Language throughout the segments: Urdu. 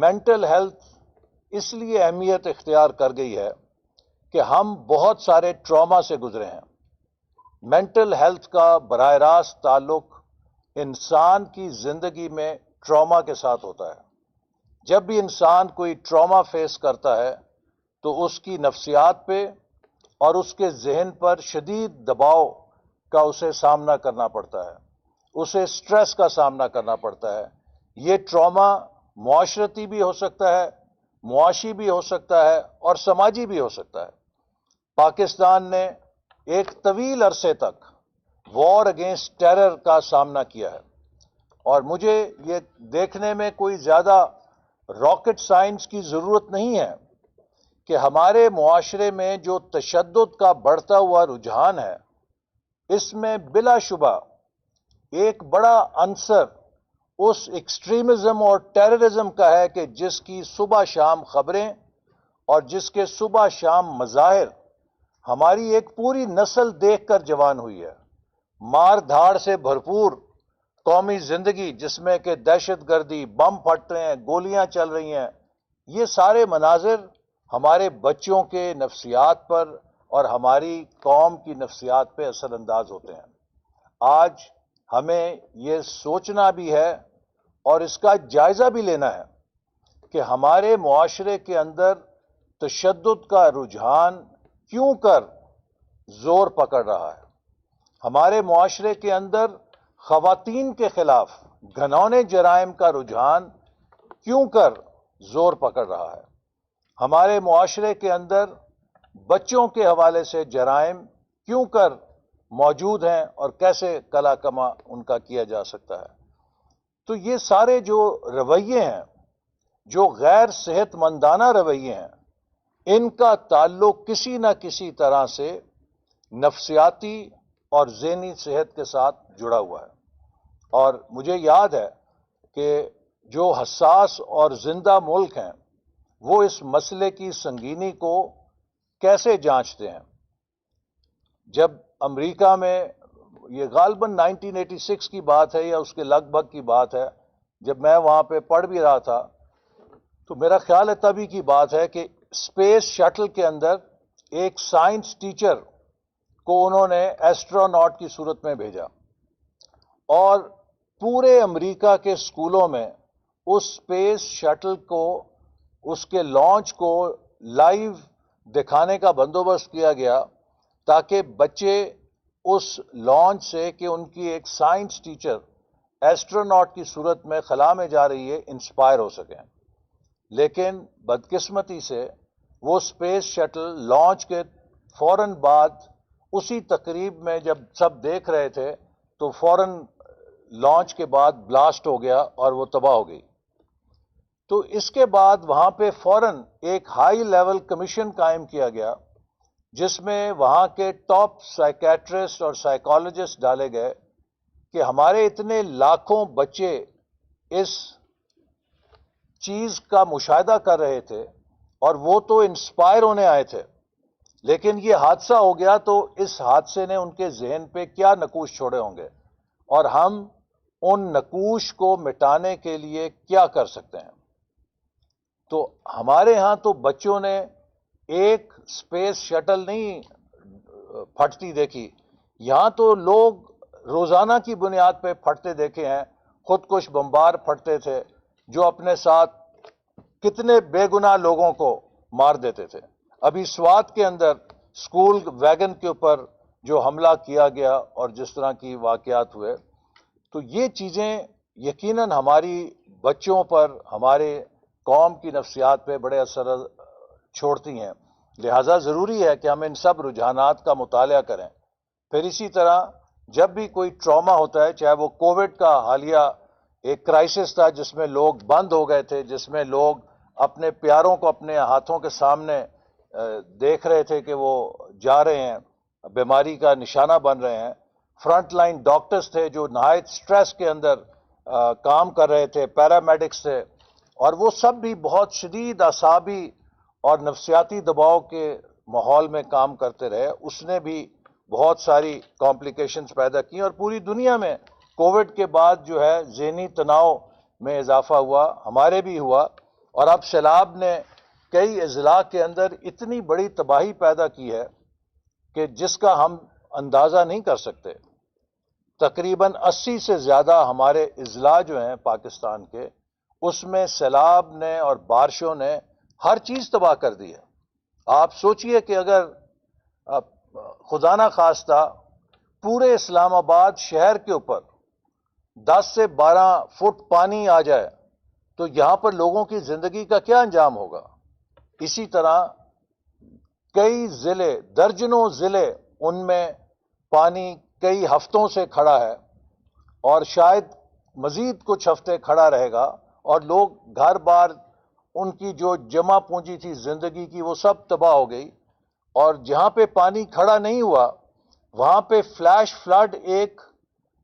مینٹل ہیلتھ اس لیے اہمیت اختیار کر گئی ہے کہ ہم بہت سارے ٹراما سے گزرے ہیں. مینٹل ہیلتھ کا براہ راست تعلق انسان کی زندگی میں ٹراما کے ساتھ ہوتا ہے. جب بھی انسان کوئی ٹراما فیس کرتا ہے تو اس کی نفسیات پہ اور اس کے ذہن پر شدید دباؤ کا اسے سامنا کرنا پڑتا ہے، اسے سٹریس کا سامنا کرنا پڑتا ہے. یہ ٹراما معاشرتی بھی ہو سکتا ہے، معاشی بھی ہو سکتا ہے اور سماجی بھی ہو سکتا ہے. پاکستان نے ایک طویل عرصے تک وار اگینسٹ ٹیرر کا سامنا کیا ہے، اور مجھے یہ دیکھنے میں کوئی زیادہ راکٹ سائنس کی ضرورت نہیں ہے کہ ہمارے معاشرے میں جو تشدد کا بڑھتا ہوا رجحان ہے، اس میں بلا شبہ ایک بڑا عنصر اس ایکسٹریمزم اور ٹیررزم کا ہے کہ جس کی صبح شام خبریں اور جس کے صبح شام مظاہر ہماری ایک پوری نسل دیکھ کر جوان ہوئی ہے. مار دھاڑ سے بھرپور قومی زندگی جس میں کہ دہشت گردی، بم پھٹ رہے ہیں، گولیاں چل رہی ہیں، یہ سارے مناظر ہمارے بچوں کے نفسیات پر اور ہماری قوم کی نفسیات پہ اثر انداز ہوتے ہیں. آج ہمیں یہ سوچنا بھی ہے اور اس کا جائزہ بھی لینا ہے کہ ہمارے معاشرے کے اندر تشدد کا رجحان کیوں کر زور پکڑ رہا ہے. ہمارے معاشرے کے اندر خواتین کے خلاف گھنونے جرائم کا رجحان کیوں کر زور پکڑ رہا ہے. ہمارے معاشرے کے اندر بچوں کے حوالے سے جرائم کیوں کر موجود ہیں اور کیسے کلا کما ان کا کیا جا سکتا ہے. تو یہ سارے جو رویے ہیں، جو غیر صحت مندانہ رویے ہیں، ان کا تعلق کسی نہ کسی طرح سے نفسیاتی اور ذہنی صحت کے ساتھ جڑا ہوا ہے. اور مجھے یاد ہے کہ جو حساس اور زندہ ملک ہیں وہ اس مسئلے کی سنگینی کو کیسے جانچتے ہیں. جب امریکہ میں، یہ غالباً 1986 کی بات ہے یا اس کے لگ بھگ کی بات ہے، جب میں وہاں پہ پڑھ بھی رہا تھا، تو میرا خیال ہے تبھی کی بات ہے کہ اسپیس شٹل کے اندر ایک سائنس ٹیچر کو انہوں نے ایسٹروناٹ کی صورت میں بھیجا، اور پورے امریکہ کے اسکولوں میں اس اسپیس شٹل کو، اس کے لانچ کو لائیو دکھانے کا بندوبست کیا گیا تاکہ بچے اس لانچ سے کہ ان کی ایک سائنس ٹیچر ایسٹروناٹ کی صورت میں خلا میں جا رہی ہے انسپائر ہو سکیں. لیکن بدقسمتی سے وہ اسپیس شٹل لانچ کے فوراً بعد اسی تقریب میں جب سب دیکھ رہے تھے تو فوراً لانچ کے بعد بلاسٹ ہو گیا اور وہ تباہ ہو گئی. تو اس کے بعد وہاں پہ فوراً ایک ہائی لیول کمیشن قائم کیا گیا جس میں وہاں کے ٹاپ سائیکیٹرسٹ اور سائیکالوجسٹ ڈالے گئے کہ ہمارے اتنے لاکھوں بچے اس چیز کا مشاہدہ کر رہے تھے اور وہ تو انسپائر ہونے آئے تھے، لیکن یہ حادثہ ہو گیا تو اس حادثے نے ان کے ذہن پہ کیا نقوش چھوڑے ہوں گے اور ہم ان نقوش کو مٹانے کے لیے کیا کر سکتے ہیں. تو ہمارے ہاں تو بچوں نے ایک اسپیس شٹل نہیں پھٹتی دیکھی، یہاں تو لوگ روزانہ کی بنیاد پہ پھٹتے دیکھے ہیں. خود کش بمبار پھٹتے تھے جو اپنے ساتھ کتنے بے گناہ لوگوں کو مار دیتے تھے. ابھی سوات کے اندر اسکول ویگن کے اوپر جو حملہ کیا گیا اور جس طرح کی واقعات ہوئے، تو یہ چیزیں یقیناً ہماری بچوں پر، ہمارے قوم کی نفسیات پہ بڑے اثر چھوڑتی ہیں. لہٰذا ضروری ہے کہ ہم ان سب رجحانات کا مطالعہ کریں. پھر اسی طرح جب بھی کوئی ٹراما ہوتا ہے، چاہے وہ کووڈ کا حالیہ ایک کرائسس تھا جس میں لوگ بند ہو گئے تھے، جس میں لوگ اپنے پیاروں کو اپنے ہاتھوں کے سامنے دیکھ رہے تھے کہ وہ جا رہے ہیں، بیماری کا نشانہ بن رہے ہیں. فرنٹ لائن ڈاکٹرز تھے جو نہایت سٹریس کے اندر کام کر رہے تھے، پیرامیڈکس تھے، اور وہ سب بھی بہت شدید اعصابی اور نفسیاتی دباؤ کے ماحول میں کام کرتے رہے. اس نے بھی بہت ساری کمپلیکیشنز پیدا کی اور پوری دنیا میں کووڈ کے بعد جو ہے ذہنی تناؤ میں اضافہ ہوا، ہمارے بھی ہوا. اور اب سیلاب نے کئی اضلاع کے اندر اتنی بڑی تباہی پیدا کی ہے کہ جس کا ہم اندازہ نہیں کر سکتے. تقریباً 80 سے زیادہ ہمارے اضلاع جو ہیں پاکستان کے، اس میں سیلاب نے اور بارشوں نے ہر چیز تباہ کر دی ہے. آپ سوچئے کہ اگر خدا نہ خواستہ پورے اسلام آباد شہر کے اوپر 10 سے 12 فٹ پانی آ جائے تو یہاں پر لوگوں کی زندگی کا کیا انجام ہوگا. اسی طرح کئی ضلع، درجنوں ضلع، ان میں پانی کئی ہفتوں سے کھڑا ہے اور شاید مزید کچھ ہفتے کھڑا رہے گا، اور لوگ گھر بار، ان کی جو جمع پونجی تھی زندگی کی، وہ سب تباہ ہو گئی. اور جہاں پہ پانی کھڑا نہیں ہوا وہاں پہ فلیش فلڈ، ایک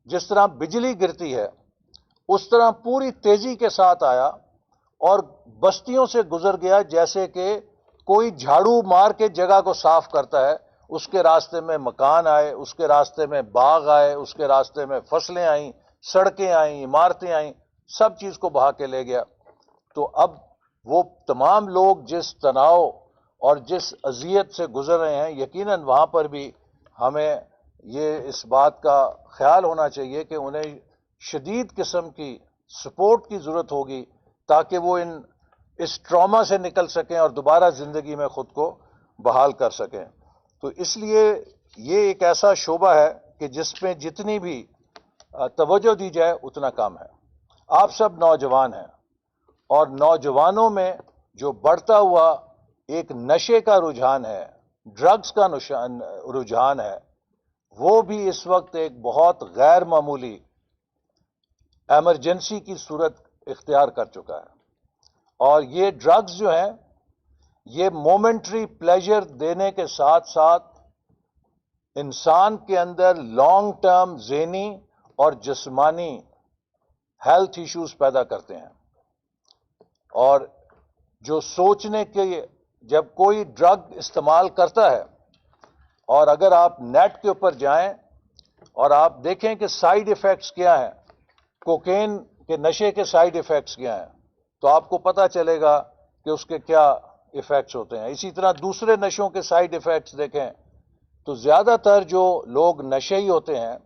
جس طرح بجلی گرتی ہے اس طرح پوری تیزی کے ساتھ آیا اور بستیوں سے گزر گیا، جیسے کہ کوئی جھاڑو مار کے جگہ کو صاف کرتا ہے. اس کے راستے میں مکان آئے، اس کے راستے میں باغ آئے، اس کے راستے میں فصلیں آئیں، سڑکیں آئیں، عمارتیں آئیں، سب چیز کو بہا کے لے گیا. تو اب وہ تمام لوگ جس تناؤ اور جس اذیت سے گزر رہے ہیں، یقیناً وہاں پر بھی ہمیں یہ اس بات کا خیال ہونا چاہیے کہ انہیں شدید قسم کی سپورٹ کی ضرورت ہوگی تاکہ وہ اس ٹراما سے نکل سکیں اور دوبارہ زندگی میں خود کو بحال کر سکیں. تو اس لیے یہ ایک ایسا شعبہ ہے کہ جس میں جتنی بھی توجہ دی جائے اتنا کم ہے. آپ سب نوجوان ہیں، اور نوجوانوں میں جو بڑھتا ہوا ایک نشے کا رجحان ہے، ڈرگز کا رجحان ہے، وہ بھی اس وقت ایک بہت غیر معمولی ایمرجنسی کی صورت اختیار کر چکا ہے. اور یہ ڈرگز جو ہیں یہ مومنٹری پلیجر دینے کے ساتھ ساتھ انسان کے اندر لانگ ٹرم ذہنی اور جسمانی ہیلتھ ایشوز پیدا کرتے ہیں. اور جو سوچنے کے، جب کوئی ڈرگ استعمال کرتا ہے، اور اگر آپ نیٹ کے اوپر جائیں اور آپ دیکھیں کہ سائیڈ ایفیکٹس کیا ہیں، کوکین کے نشے کے سائیڈ ایفیکٹس کیا ہیں، تو آپ کو پتہ چلے گا کہ اس کے کیا ایفیکٹس ہوتے ہیں. اسی طرح دوسرے نشوں کے سائیڈ ایفیکٹس دیکھیں تو زیادہ تر جو لوگ نشئی ہوتے ہیں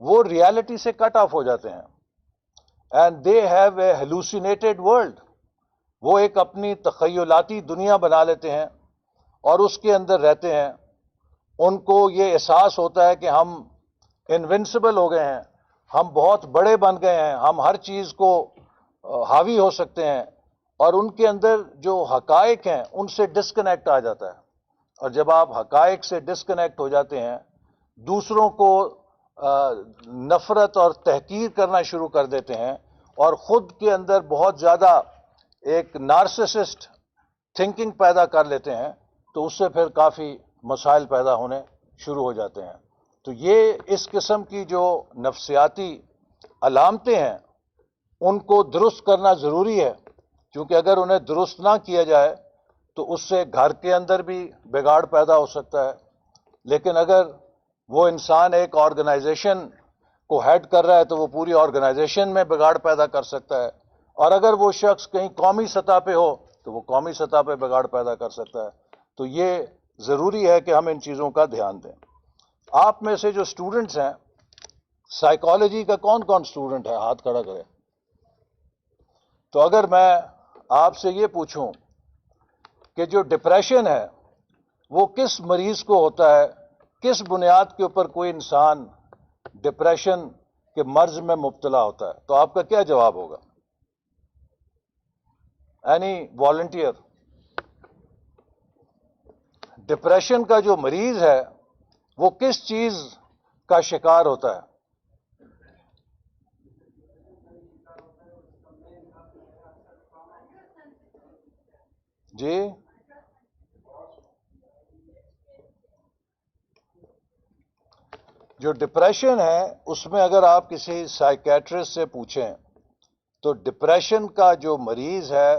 وہ ریالٹی سے کٹ آف ہو جاتے ہیں. And they have a hallucinated world. وہ ایک اپنی تخیلاتی دنیا بنا لیتے ہیں اور اس کے اندر رہتے ہیں. ان کو یہ احساس ہوتا ہے کہ ہم انونسبل ہو گئے ہیں، ہم بہت بڑے بن گئے ہیں، ہم ہر چیز کو حاوی ہو سکتے ہیں، اور ان کے اندر جو حقائق ہیں ان سے ڈسکنیکٹ آ جاتا ہے. اور جب آپ حقائق سے ڈسکنیکٹ ہو جاتے ہیں، دوسروں کو نفرت اور تحقیر کرنا شروع کر دیتے ہیں، اور خود کے اندر بہت زیادہ ایک نارسسسٹ تھنکنگ پیدا کر لیتے ہیں، تو اس سے پھر کافی مسائل پیدا ہونے شروع ہو جاتے ہیں. تو یہ اس قسم کی جو نفسیاتی علامتیں ہیں ان کو درست کرنا ضروری ہے، کیونکہ اگر انہیں درست نہ کیا جائے تو اس سے گھر کے اندر بھی بگاڑ پیدا ہو سکتا ہے. لیکن اگر وہ انسان ایک آرگنائزیشن کو ہیڈ کر رہا ہے تو وہ پوری آرگنائزیشن میں بگاڑ پیدا کر سکتا ہے، اور اگر وہ شخص کہیں قومی سطح پہ ہو تو وہ قومی سطح پہ بگاڑ پیدا کر سکتا ہے. تو یہ ضروری ہے کہ ہم ان چیزوں کا دھیان دیں. آپ میں سے جو اسٹوڈنٹس ہیں، سائیکالوجی کا کون کون اسٹوڈنٹ ہے؟ ہاتھ کھڑا کرے. تو اگر میں آپ سے یہ پوچھوں کہ جو ڈپریشن ہے وہ کس مریض کو ہوتا ہے، کس بنیاد کے اوپر کوئی انسان ڈپریشن کے مرض میں مبتلا ہوتا ہے، تو آپ کا کیا جواب ہوگا؟ Any volunteer? ڈپریشن کا جو مریض ہے وہ کس چیز کا شکار ہوتا ہے؟ جی، جو ڈپریشن ہے اس میں اگر آپ کسی سائیکیٹرسٹ سے پوچھیں تو ڈپریشن کا جو مریض ہے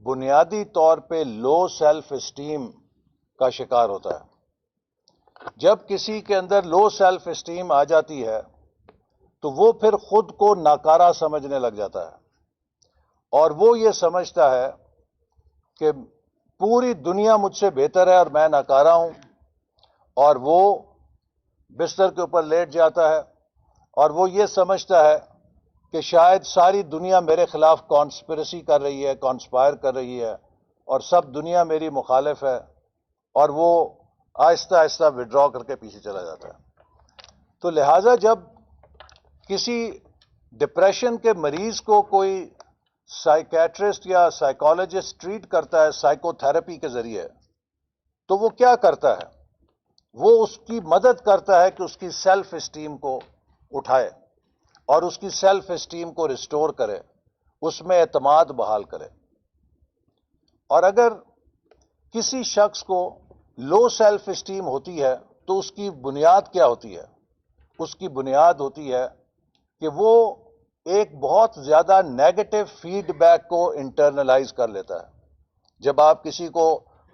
بنیادی طور پہ لو سیلف اسٹیم کا شکار ہوتا ہے. جب کسی کے اندر لو سیلف اسٹیم آ جاتی ہے تو وہ پھر خود کو ناکارہ سمجھنے لگ جاتا ہے، اور وہ یہ سمجھتا ہے کہ پوری دنیا مجھ سے بہتر ہے اور میں ناکارہ ہوں، اور وہ بستر کے اوپر لیٹ جاتا ہے اور وہ یہ سمجھتا ہے کہ شاید ساری دنیا میرے خلاف کانسپریسی کر رہی ہے، کانسپائر کر رہی ہے، اور سب دنیا میری مخالف ہے، اور وہ آہستہ آہستہ وڈرا کر کے پیچھے چلا جاتا ہے۔ تو لہٰذا جب کسی ڈپریشن کے مریض کو کوئی سائیکیٹرسٹ یا سائیکالوجسٹ ٹریٹ کرتا ہے سائیکو تھراپی کے ذریعے، تو وہ کیا کرتا ہے؟ وہ اس کی مدد کرتا ہے کہ اس کی سیلف اسٹیم کو اٹھائے اور اس کی سیلف اسٹیم کو ریسٹور کرے، اس میں اعتماد بحال کرے۔ اور اگر کسی شخص کو لو سیلف اسٹیم ہوتی ہے تو اس کی بنیاد کیا ہوتی ہے؟ اس کی بنیاد ہوتی ہے کہ وہ ایک بہت زیادہ نیگیٹو فیڈ بیک کو انٹرنلائز کر لیتا ہے۔ جب آپ کسی کو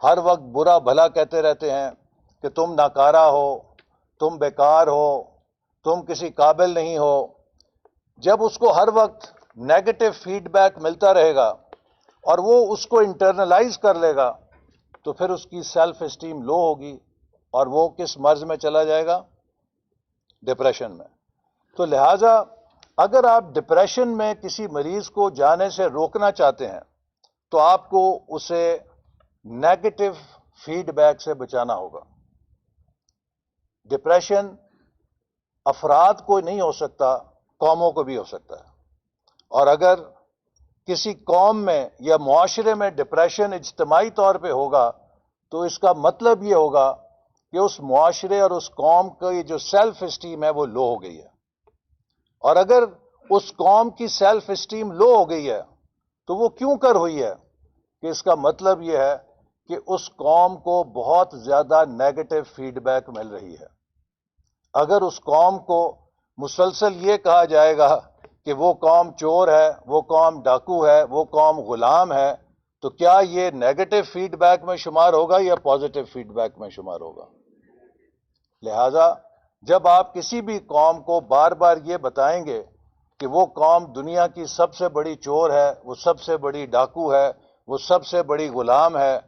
ہر وقت برا بھلا کہتے رہتے ہیں کہ تم ناکارہ ہو، تم بیکار ہو، تم کسی قابل نہیں ہو، جب اس کو ہر وقت نیگیٹو فیڈ بیک ملتا رہے گا اور وہ اس کو انٹرنلائز کر لے گا، تو پھر اس کی سیلف اسٹیم لو ہوگی اور وہ کس مرض میں چلا جائے گا؟ ڈپریشن میں۔ تو لہٰذا اگر آپ ڈپریشن میں کسی مریض کو جانے سے روکنا چاہتے ہیں تو آپ کو اسے نیگیٹو فیڈ بیک سے بچانا ہوگا۔ ڈپریشن افراد کو نہیں ہو سکتا، قوموں کو بھی ہو سکتا ہے، اور اگر کسی قوم میں یا معاشرے میں ڈپریشن اجتماعی طور پہ ہوگا تو اس کا مطلب یہ ہوگا کہ اس معاشرے اور اس قوم کی جو سیلف اسٹیم ہے وہ لو ہو گئی ہے، اور اگر اس قوم کی سیلف اسٹیم لو ہو گئی ہے تو وہ کیوں کر ہوئی ہے؟ کہ اس کا مطلب یہ ہے کہ اس قوم کو بہت زیادہ نیگیٹو فیڈ بیک مل رہی ہے۔ اگر اس قوم کو مسلسل یہ کہا جائے گا کہ وہ قوم چور ہے، وہ قوم ڈاکو ہے، وہ قوم غلام ہے، تو کیا یہ نیگیٹو فیڈ بیک میں شمار ہوگا یا پازیٹو فیڈ بیک میں شمار ہوگا؟ لہذا جب آپ کسی بھی قوم کو بار بار یہ بتائیں گے کہ وہ قوم دنیا کی سب سے بڑی چور ہے، وہ سب سے بڑی ڈاکو ہے، وہ سب سے بڑی غلام ہے،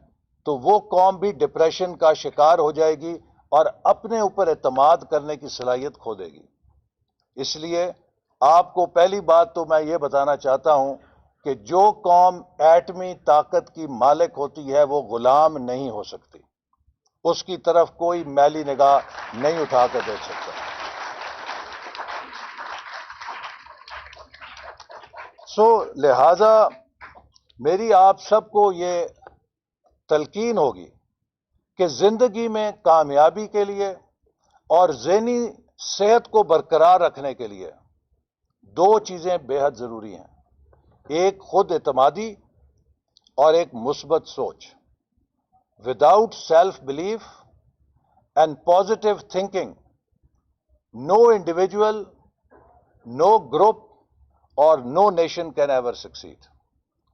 تو وہ قوم بھی ڈپریشن کا شکار ہو جائے گی اور اپنے اوپر اعتماد کرنے کی صلاحیت کھو دے گی۔ اس لیے آپ کو پہلی بات تو میں یہ بتانا چاہتا ہوں کہ جو قوم ایٹمی طاقت کی مالک ہوتی ہے وہ غلام نہیں ہو سکتی، اس کی طرف کوئی میلی نگاہ نہیں اٹھا کر دیکھ سکتا۔ لہذا میری آپ سب کو یہ تلقین ہوگی کہ زندگی میں کامیابی کے لیے اور ذہنی صحت کو برقرار رکھنے کے لیے دو چیزیں بے حد ضروری ہیں، ایک خود اعتمادی اور ایک مثبت سوچ۔ Without self belief and positive thinking, no individual, no group اور no nation can ever succeed.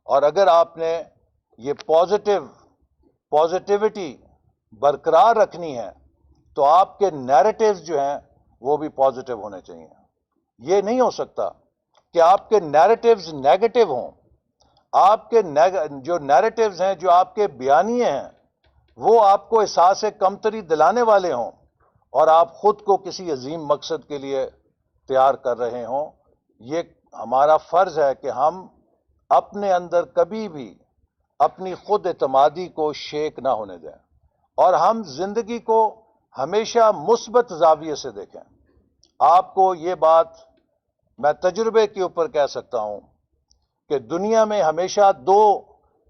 اور اگر آپ نے یہ پازیٹیوٹی برقرار رکھنی ہے تو آپ کے نیریٹیوز جو ہیں وہ بھی پازیٹیو ہونے چاہیے۔ یہ نہیں ہو سکتا کہ آپ کے نیریٹیوز نیگیٹو ہوں، آپ کے جو نیریٹیوز ہیں، جو آپ کے بیانیے ہیں، وہ آپ کو احساس کمتری دلانے والے ہوں اور آپ خود کو کسی عظیم مقصد کے لیے تیار کر رہے ہوں۔ یہ ہمارا فرض ہے کہ ہم اپنے اندر کبھی بھی اپنی خود اعتمادی کو شیک نہ ہونے دیں اور ہم زندگی کو ہمیشہ مثبت زاویے سے دیکھیں۔ آپ کو یہ بات میں تجربے کے اوپر کہہ سکتا ہوں کہ دنیا میں ہمیشہ دو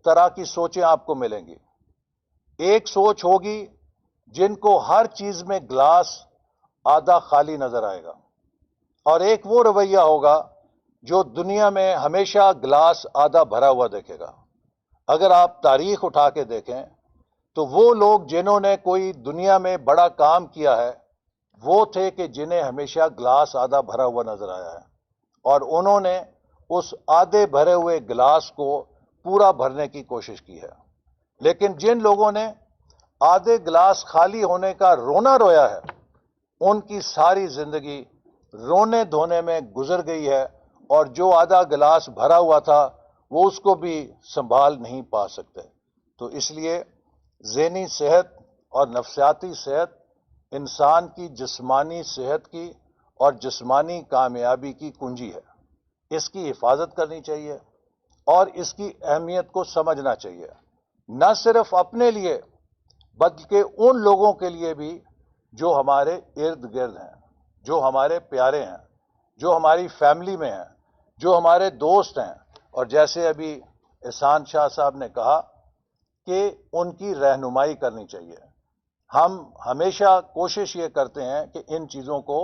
طرح کی سوچیں آپ کو ملیں گی۔ ایک سوچ ہوگی جن کو ہر چیز میں گلاس آدھا خالی نظر آئے گا، اور ایک وہ رویہ ہوگا جو دنیا میں ہمیشہ گلاس آدھا بھرا ہوا دیکھے گا۔ اگر آپ تاریخ اٹھا کے دیکھیں تو وہ لوگ جنہوں نے کوئی دنیا میں بڑا کام کیا ہے وہ تھے کہ جنہیں ہمیشہ گلاس آدھا بھرا ہوا نظر آیا ہے، اور انہوں نے اس آدھے بھرے ہوئے گلاس کو پورا بھرنے کی کوشش کی ہے۔ لیکن جن لوگوں نے آدھے گلاس خالی ہونے کا رونا رویا ہے، ان کی ساری زندگی رونے دھونے میں گزر گئی ہے، اور جو آدھا گلاس بھرا ہوا تھا وہ اس کو بھی سنبھال نہیں پا سکتے. تو اس لیے ذہنی صحت اور نفسیاتی صحت انسان کی جسمانی صحت کی اور جسمانی کامیابی کی کنجی ہے. اس کی حفاظت کرنی چاہیے اور اس کی اہمیت کو سمجھنا چاہیے، نہ صرف اپنے لیے بلکہ ان لوگوں کے لیے بھی جو ہمارے ارد گرد ہیں، جو ہمارے پیارے ہیں، جو ہماری فیملی میں ہیں، جو ہمارے دوست ہیں. اور جیسے ابھی احسان شاہ صاحب نے کہا کہ ان کی رہنمائی کرنی چاہیے. ہم ہمیشہ کوشش یہ کرتے ہیں کہ ان چیزوں کو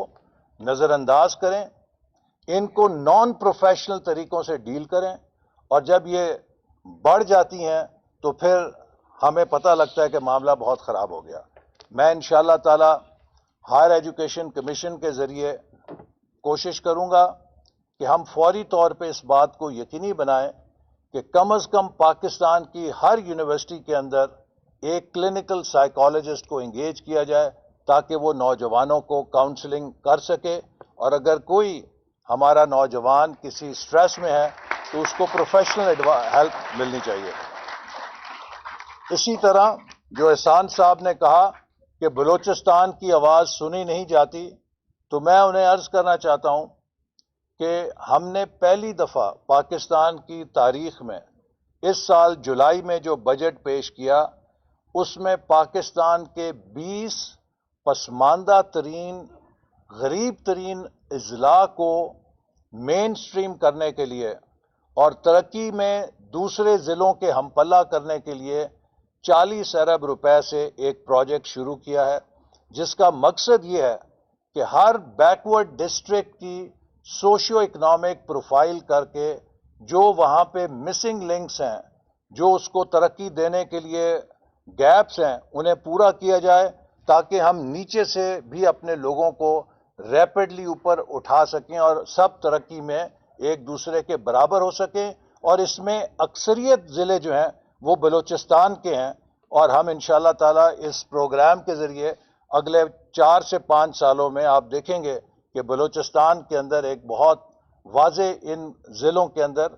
نظر انداز کریں، ان کو نان پروفیشنل طریقوں سے ڈیل کریں، اور جب یہ بڑھ جاتی ہیں تو پھر ہمیں پتہ لگتا ہے کہ معاملہ بہت خراب ہو گیا. میں انشاءاللہ تعالی ہائر ایجوکیشن کمیشن کے ذریعے کوشش کروں گا کہ ہم فوری طور پہ اس بات کو یقینی بنائیں کہ کم از کم پاکستان کی ہر یونیورسٹی کے اندر ایک کلینکل سائیکالوجسٹ کو انگیج کیا جائے تاکہ وہ نوجوانوں کو کاؤنسلنگ کر سکے، اور اگر کوئی ہمارا نوجوان کسی سٹریس میں ہے تو اس کو پروفیشنل ہیلپ ملنی چاہیے. اسی طرح جو احسان صاحب نے کہا کہ بلوچستان کی آواز سنی نہیں جاتی، تو میں انہیں عرض کرنا چاہتا ہوں کہ ہم نے پہلی دفعہ پاکستان کی تاریخ میں اس سال جولائی میں جو بجٹ پیش کیا، اس میں پاکستان کے 20 پسماندہ ترین غریب ترین اضلاع کو مین سٹریم کرنے کے لیے اور ترقی میں دوسرے ضلعوں کے ہم پلہ کرنے کے لیے 40 ارب روپے سے ایک پروجیکٹ شروع کیا ہے، جس کا مقصد یہ ہے کہ ہر بیکورڈ ڈسٹرکٹ کی سوشیو اکنامک پروفائل کر کے جو وہاں پہ مسنگ لنکس ہیں، جو اس کو ترقی دینے کے لیے گیپس ہیں، انہیں پورا کیا جائے تاکہ ہم نیچے سے بھی اپنے لوگوں کو ریپڈلی اوپر اٹھا سکیں اور سب ترقی میں ایک دوسرے کے برابر ہو سکیں. اور اس میں اکثریت ضلع جو ہیں وہ بلوچستان کے ہیں، اور ہم انشاءاللہ تعالی اس پروگرام کے ذریعے اگلے 4 سے 5 سالوں میں آپ دیکھیں گے کہ بلوچستان کے اندر ایک بہت واضح ان ضلعوں کے اندر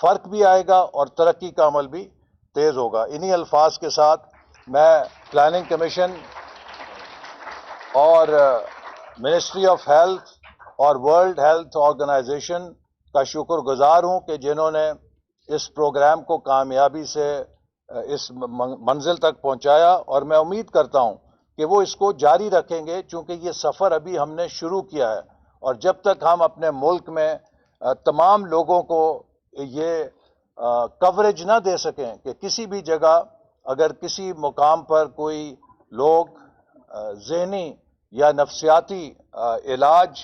فرق بھی آئے گا اور ترقی کا عمل بھی تیز ہوگا. انہی الفاظ کے ساتھ میں پلاننگ کمیشن اور منسٹری آف ہیلتھ اور ورلڈ ہیلتھ آرگنائزیشن کا شکر گزار ہوں کہ جنہوں نے اس پروگرام کو کامیابی سے اس منزل تک پہنچایا، اور میں امید کرتا ہوں کہ وہ اس کو جاری رکھیں گے، چونکہ یہ سفر ابھی ہم نے شروع کیا ہے، اور جب تک ہم اپنے ملک میں تمام لوگوں کو یہ کوریج نہ دے سکیں کہ کسی بھی جگہ اگر کسی مقام پر کوئی لوگ ذہنی یا نفسیاتی علاج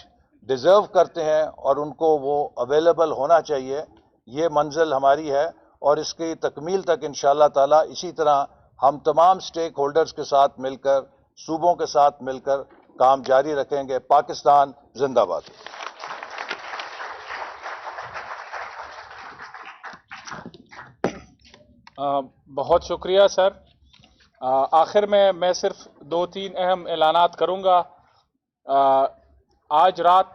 ڈیزرو کرتے ہیں اور ان کو وہ اویلیبل ہونا چاہیے، یہ منزل ہماری ہے، اور اس کی تکمیل تک انشاءاللہ تعالی اسی طرح ہم تمام سٹیک ہولڈرز کے ساتھ مل کر، صوبوں کے ساتھ مل کر کام جاری رکھیں گے. پاکستان زندہ باد. بہت شکریہ سر. آخر میں صرف 2-3 اہم اعلانات کروں گا. آج رات